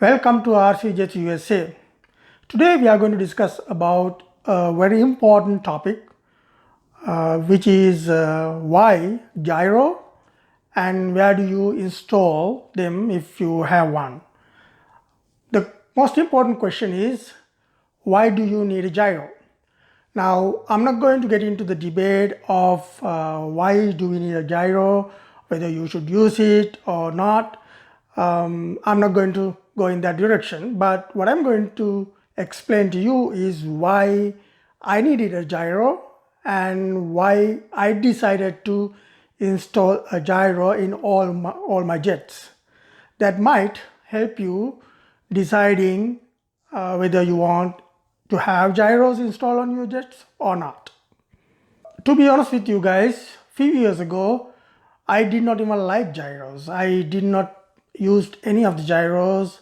Welcome to RCJetsUSA. Today we are going to discuss about a very important topic which is why gyro and where do you install them if you have one. The most important question is why do you need a gyro? Now I'm not going to get into the debate of why do we need a gyro, whether you should use it or not. I'm not going to go in that direction, but what I'm going to explain to you is why I needed a gyro and why I decided to install a gyro in all my jets. That might help you deciding whether you want to have gyros installed on your jets or not. To be honest with you guys, few years ago I did not even like gyros. I did not use any of the gyros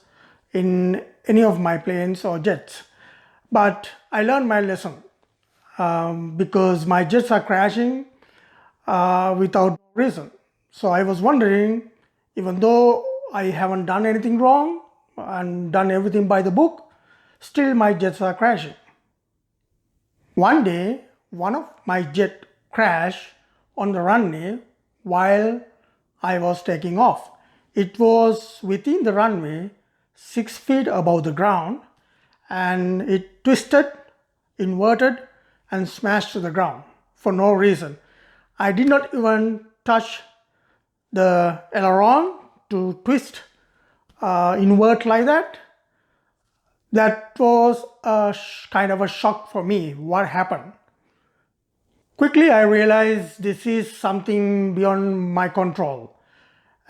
in any of my planes or jets. But I learned my lesson because my jets are crashing without reason. So I was wondering, even though I haven't done anything wrong and done everything by the book, still my jets are crashing. One day, one of my jet crashed on the runway while I was taking off. It was within the runway, 6 feet above the ground, and it twisted, inverted, and smashed to the ground for no reason. I did not even touch the aileron to twist, invert like that. That was a kind of a shock for me. What happened? Quickly I realized this is something beyond my control.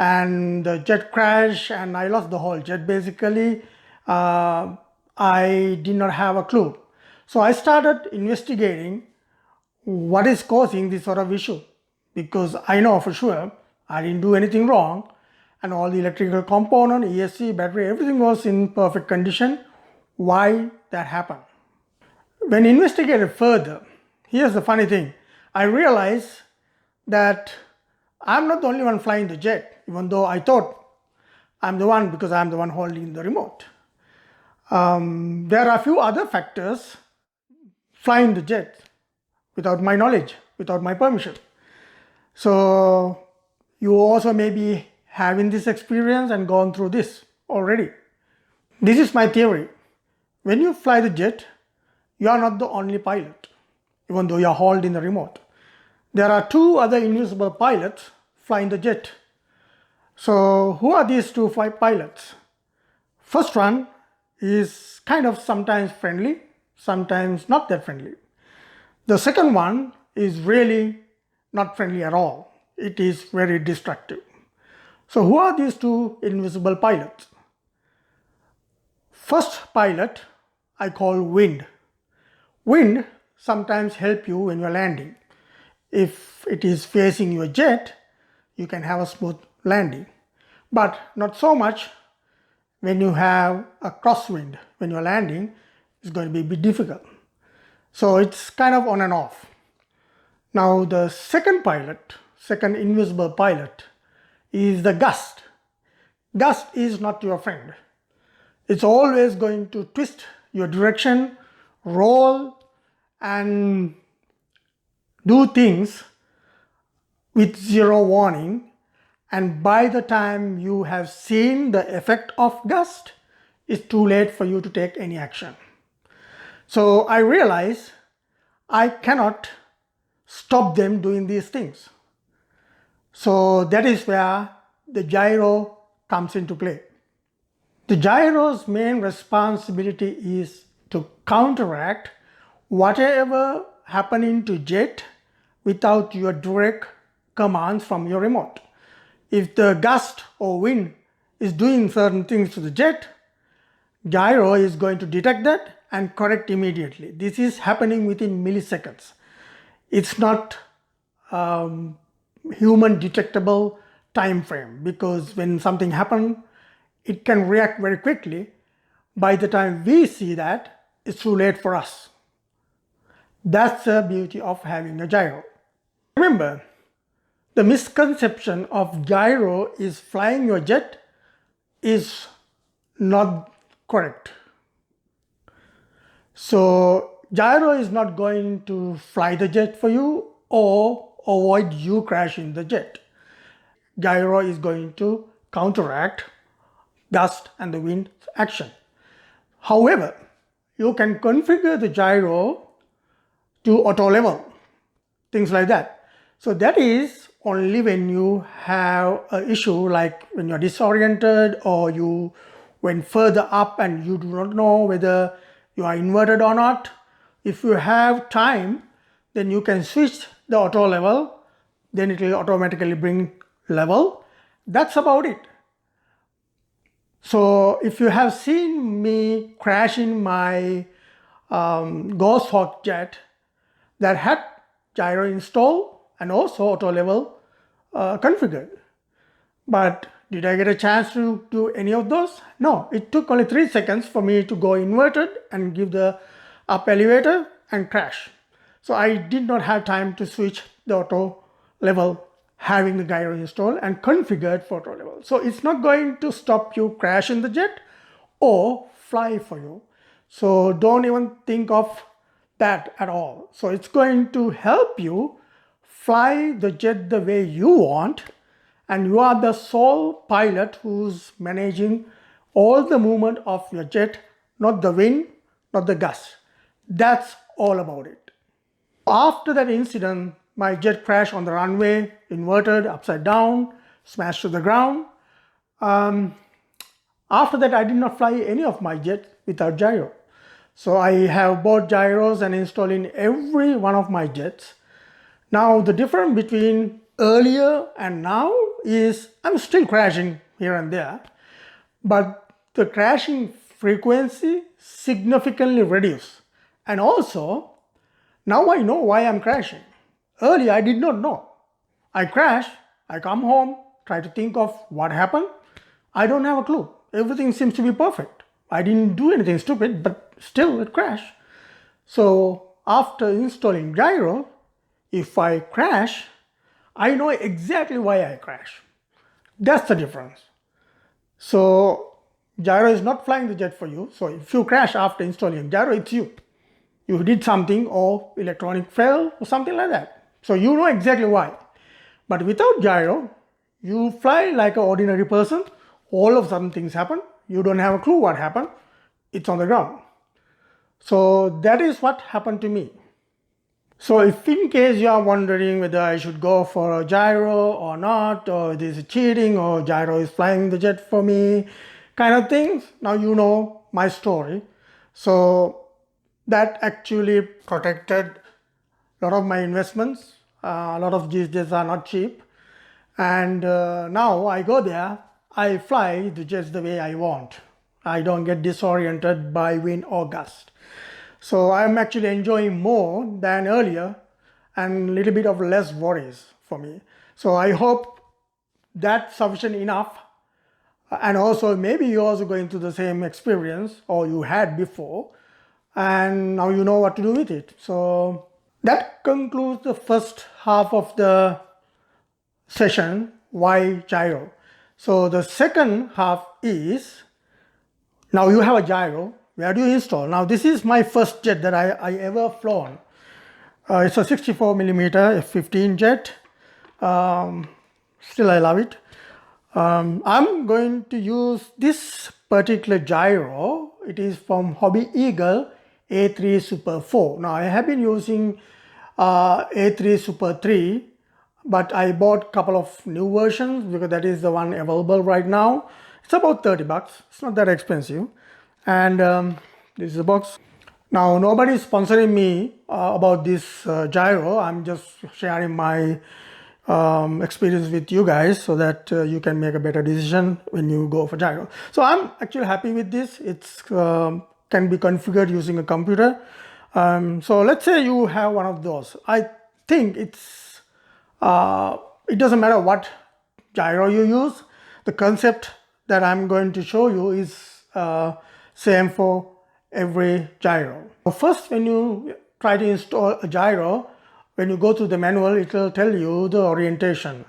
And the jet crashed and I lost the whole jet. Basically, I did not have a clue. So I started investigating what is causing this sort of issue, because I know for sure I didn't do anything wrong and all the electrical component, ESC, battery, everything was in perfect condition. Why that happened? When investigated further, here's the funny thing. I realized that I'm not the only one flying the jet, even though I thought I'm the one because I'm the one holding the remote. There are a few other factors flying the jet without my knowledge, without my permission. So you also may be having this experience and gone through this already. This is my theory. When you fly the jet, you are not the only pilot, even though you are holding the remote. There are two other invisible pilots flying the jet. So who are these two pilots? First one is kind of sometimes friendly, sometimes not that friendly. The second one is really not friendly at all. It is very destructive. So who are these two invisible pilots? First pilot I call wind. Wind sometimes help you when you're landing. If it is facing your jet, you can have a smooth landing, but not so much when you have a crosswind. When you're landing, it's going to be a bit difficult. So it's kind of on and off. Now the second invisible pilot is the gust. Gust is not your friend. It's always going to twist your direction, roll, and do things with zero warning, and by the time you have seen the effect of gust, it's too late for you to take any action. So I realize I cannot stop them doing these things. So that is where the gyro comes into play. The gyro's main responsibility is to counteract whatever happening to jet without your direct commands from your remote. If the gust or wind is doing certain things to the jet, gyro is going to detect that and correct immediately. This is happening within milliseconds. It's not human detectable time frame, because when something happens, it can react very quickly. By the time we see that, it's too late for us. That's the beauty of having a gyro. Remember, the misconception of gyro is flying your jet is not correct. So gyro is not going to fly the jet for you or avoid you crashing the jet. Gyro is going to counteract gust and the wind action. However, you can configure the gyro to auto level, things like that. So that is only when you have an issue like when you're disoriented or you went further up and you do not know whether you are inverted or not. If you have time, then you can switch the auto level, then it will automatically bring level. That's about it. So if you have seen me crashing my Ghost Hawk jet that had gyro installed and also auto level configured. But did I get a chance to do any of those? No, it took only 3 seconds for me to go inverted and give the up elevator and crash. So I did not have time to switch the auto level having the gyro installed and configured for auto level. So it's not going to stop you crashing the jet or fly for you. So don't even think of that at all. So it's going to help you fly the jet the way you want, and you are the sole pilot who's managing all the movement of your jet, not the wind, not the gust. That's all about it. After that incident, my jet crashed on the runway, inverted, upside down, smashed to the ground. After that, I did not fly any of my jets without gyro. So I have bought gyros and installed in every one of my jets. Now the difference between earlier and now is I'm still crashing here and there, but the crashing frequency significantly reduced. And also, now I know why I'm crashing. Earlier I did not know. I crash, I come home, try to think of what happened. I don't have a clue. Everything seems to be perfect. I didn't do anything stupid, but still it crashed. So after installing gyro, if I crash, I know exactly why I crash. That's the difference. So gyro is not flying the jet for you. So if you crash after installing gyro, it's you. You did something or electronic fail or something like that. So you know exactly why. But without gyro, you fly like an ordinary person. All of a sudden things happen. You don't have a clue what happened. It's on the ground. So that is what happened to me. So if in case you are wondering whether I should go for a gyro or not, or this is cheating, or gyro is flying the jet for me, kind of things, now you know my story. So that actually protected a lot of my investments. A lot of these jets are not cheap. And now I go there, I fly the jets the way I want. I don't get disoriented by wind or gust. So I'm actually enjoying more than earlier and a little bit of less worries for me. So I hope that's sufficient enough. And also maybe you're also going through the same experience or you had before, and now you know what to do with it. So that concludes the first half of the session, why gyro. So the second half is, now you have a gyro, where do you install? Now this is my first jet that I ever flown. It's a 64mm F-15 jet. Still I love it. I'm going to use this particular gyro. It is from Hobby Eagle A3 Super 4. Now I have been using A3 Super 3, but I bought a couple of new versions because that is the one available right now. It's about 30 bucks. It's not that expensive. And this is the box. Now nobody is sponsoring me about this gyro. I'm just sharing my experience with you guys so that you can make a better decision when you go for gyro. So I'm actually happy with this. It's can be configured using a computer. So let's say you have one of those. I think it's it doesn't matter what gyro you use. The concept that I'm going to show you is same for every gyro. First, when you try to install a gyro, when you go through the manual, it will tell you the orientation,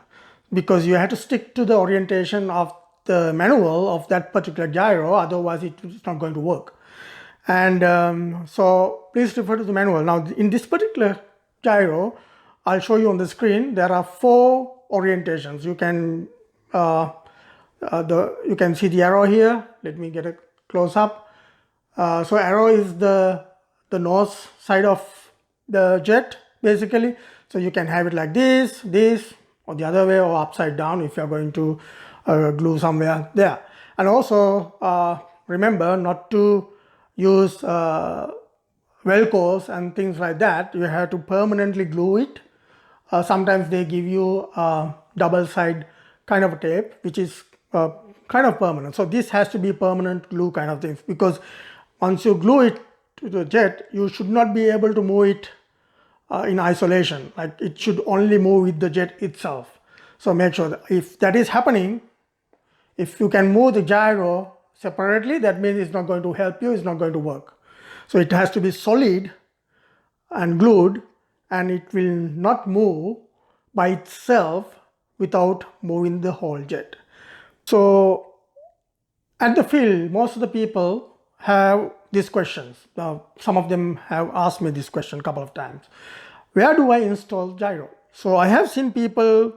because you have to stick to the orientation of the manual of that particular gyro, otherwise it's not going to work. And so please refer to the manual. Now in this particular gyro, I'll show you on the screen, there are 4 orientations. You can you can see the arrow here. Let me get a close up. So arrow is the nose side of the jet basically. So you can have it like this, or the other way, or upside down if you're going to glue somewhere there. And also remember not to use velcros and things like that. You have to permanently glue it. Sometimes they give you double side kind of tape, which is kind of permanent. So this has to be permanent glue kind of things, because once you glue it to the jet, you should not be able to move it in isolation. Like it should only move with the jet itself. So make sure that if that is happening, if you can move the gyro separately, that means it's not going to help you, it's not going to work. So it has to be solid and glued, and it will not move by itself without moving the whole jet. So at the field, most of the people have these questions. Now, some of them have asked me this question a couple of times. Where do I install gyro? So I have seen people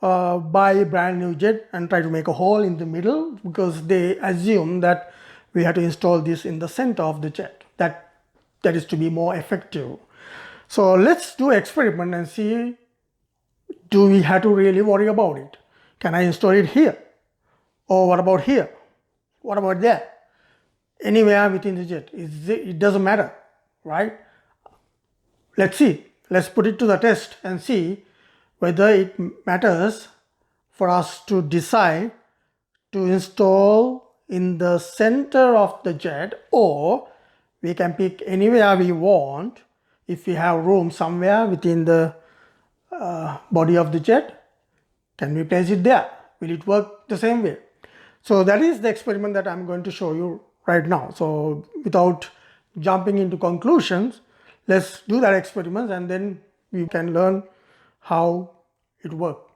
buy a brand new jet and try to make a hole in the middle, because they assume that we have to install this in the center of the jet. That is to be more effective. So let's do an experiment and see, do we have to really worry about it? Can I install it here? Or what about here? What about there? Anywhere within the jet. It doesn't matter, right? Let's see. Let's put it to the test and see whether it matters for us to decide to install in the center of the jet, or we can pick anywhere we want. If we have room somewhere within the body of the jet, can we place it there? Will it work the same way? So that is the experiment that I'm going to show you right now. So without jumping into conclusions, let's do that experiment and then we can learn how it works.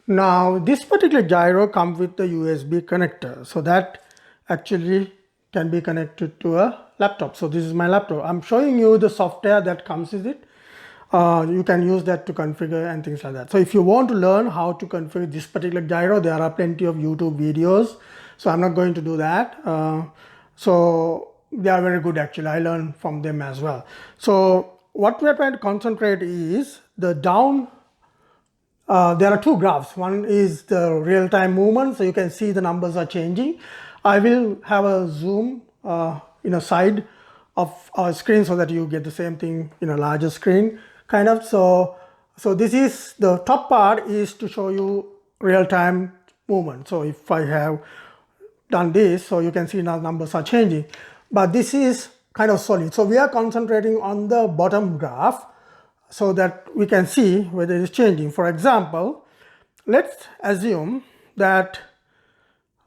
Now this particular gyro comes with the USB connector, so that actually can be connected to a laptop. So this is my laptop. I'm showing you the software that comes with it. You can use that to configure and things like that. So if you want to learn how to configure this particular gyro, there are plenty of YouTube videos. So I'm not going to do that. So they are very good actually. I learned from them as well. So what we are trying to concentrate is the down. There are 2 graphs. One is the real-time movement, so you can see the numbers are changing. I will have a zoom side of our screen so that you get the same thing in a larger screen kind of. So this is the top part, is to show you real-time movement. So if I have done this, so you can see now numbers are changing, but this is kind of solid. So we are concentrating on the bottom graph so that we can see whether it is changing. For example, let's assume that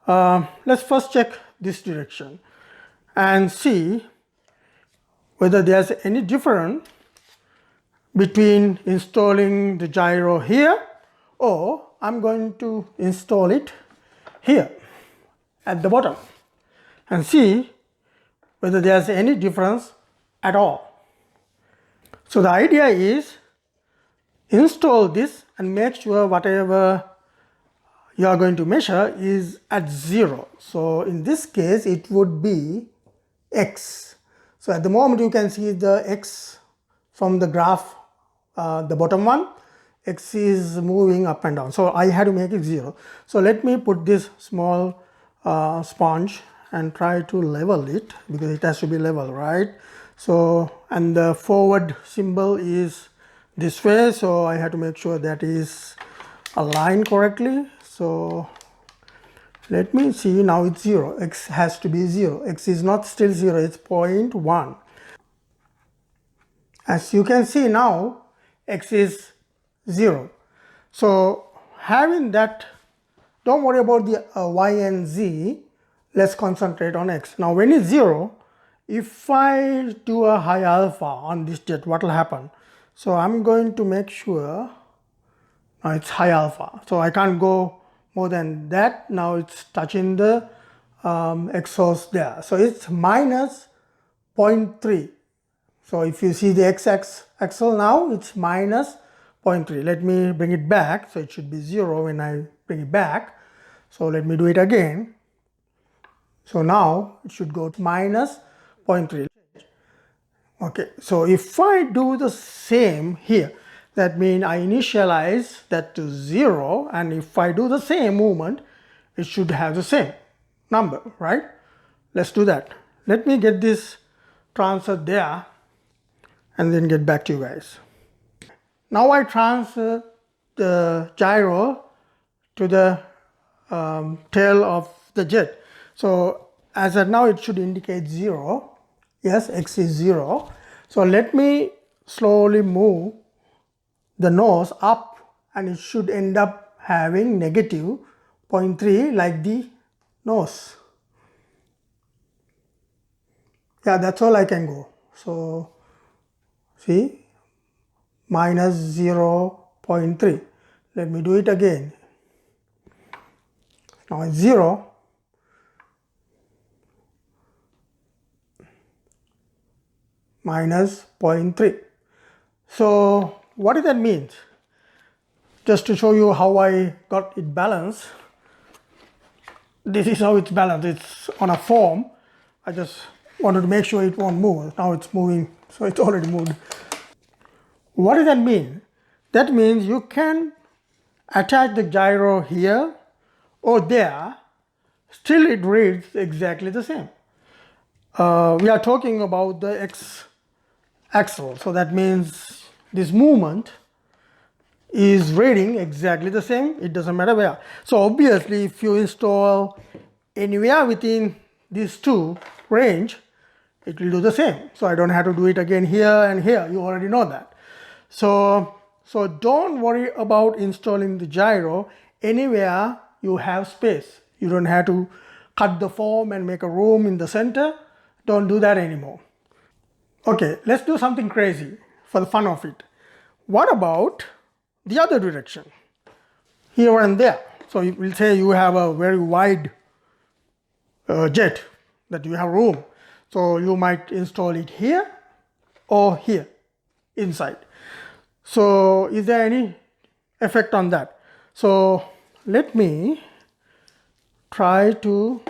let's first check this direction and see whether there's any difference between installing the gyro here, or I'm going to install it here at the bottom and see whether there's any difference at all. So the idea is install this and make sure whatever you are going to measure is at 0. So in this case it would be X. So at the moment you can see the X from the graph, the bottom one, X is moving up and down. So I had to make it 0. So let me put this small sponge and try to level it, because it has to be level, right? So, and the forward symbol is this way, so I have to make sure that is aligned correctly. So let me see, now it's 0. X has to be 0. X is not still 0, it's 0.1. As you can see now, X is 0. So having that, don't worry about the Y and Z, let's concentrate on X. Now when it's 0, if I do a high alpha on this jet, what will happen? So I'm going to make sure it's high alpha. So I can't go more than that. Now it's touching the exhaust there. So it's minus 0.3. So if you see the x-axis now, it's minus 0.3. Let me bring it back. So it should be 0 when I bring it back. So let me do it again. So now it should go to minus 0.3. Okay, so if I do the same here, that means I initialize that to 0, and if I do the same movement, it should have the same number, right? Let's do that. Let me get this transfer there and then get back to you guys. Now I transfer the gyro to the tail of the jet. So as of now, it should indicate 0. Yes, x is 0. So let me slowly move the nose up, and it should end up having negative 0.3 like the nose. Yeah, that's all I can go. So see, minus 0.3. Let me do it again. Now it's 0. Minus 0.3. So what does that mean? Just to show you how I got it balanced. This is how it's balanced. It's on a form. I just wanted to make sure it won't move. Now it's moving, so it's already moved. What does that mean? That means you can attach the gyro here or there, still it reads exactly the same. We are talking about the x-axis, so that means this movement is reading exactly the same. It doesn't matter where. So obviously, if you install anywhere within these two range, it will do the same. So I don't have to do it again here and here. You already know that. So don't worry about installing the gyro anywhere you have space. You don't have to cut the form and make a room in the center. Don't do that anymore. Okay, let's do something crazy for the fun of it. What about the other direction? Here and there. So we'll say you have a very wide jet, that you have room. So you might install it here or here inside. So is there any effect on that? So let me try to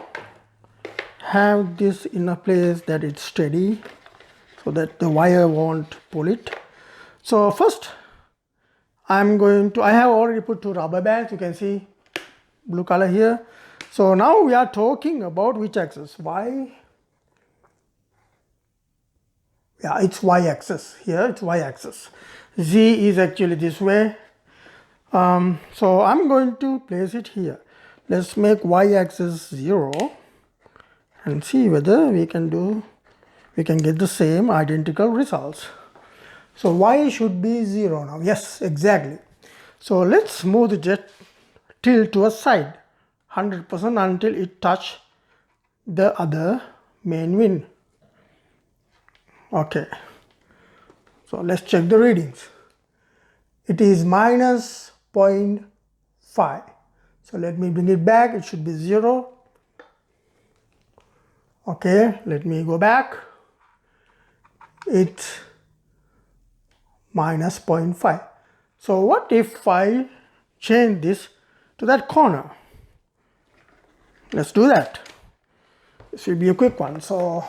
have this in a place that it's steady so that the wire won't pull it. So first I have already put 2 rubber bands. You can see blue color here. So now we are talking about which axis? Y. Yeah, it's y-axis. Here it's y-axis. Z is actually this way. So I'm going to place it here. Let's make y-axis 0 and see whether we can get the same identical results. So y should be 0 now. Yes, exactly. So let's move the jet tilt to a side 100% until it touch the other main wing. Okay. So let's check the readings. It is minus 0.5. So let me bring it back. It should be 0. Okay, let me go back. It's minus 0.5. So what if I change this to that corner? Let's do that. This will be a quick one. So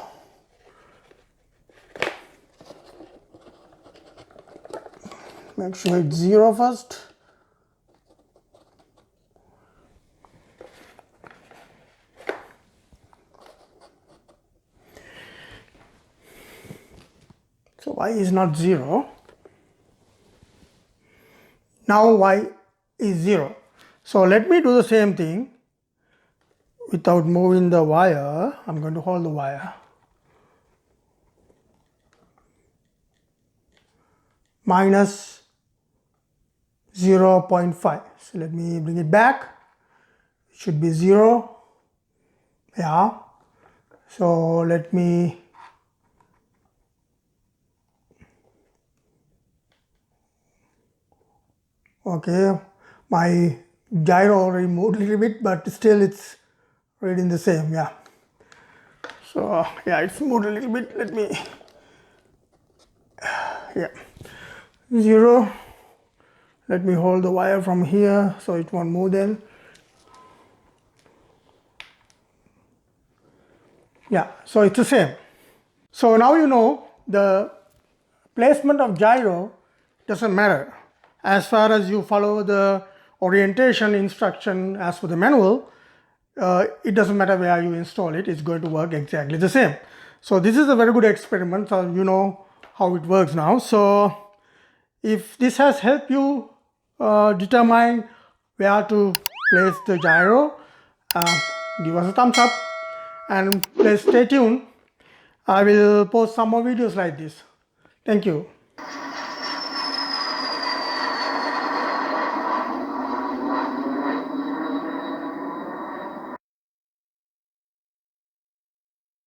make sure it's 0 first. So y is not 0. Now y is 0. So let me do the same thing without moving the wire. I'm going to hold the wire. Minus 0.5. So let me bring it back. It should be 0. Yeah. So let me okay, my gyro already moved a little bit, but still it's reading the same. Yeah. So yeah, it's moved a little bit. Let me, yeah, 0. Let me hold the wire from here so it won't move then. Yeah, so it's the same. So now you know the placement of gyro doesn't matter. As far as you follow the orientation instruction as per the manual, it doesn't matter where you install it, it's going to work exactly the same. So this is a very good experiment, so you know how it works now. So if this has helped you determine where to place the gyro, give us a thumbs up and please stay tuned. I will post some more videos like this. Thank you.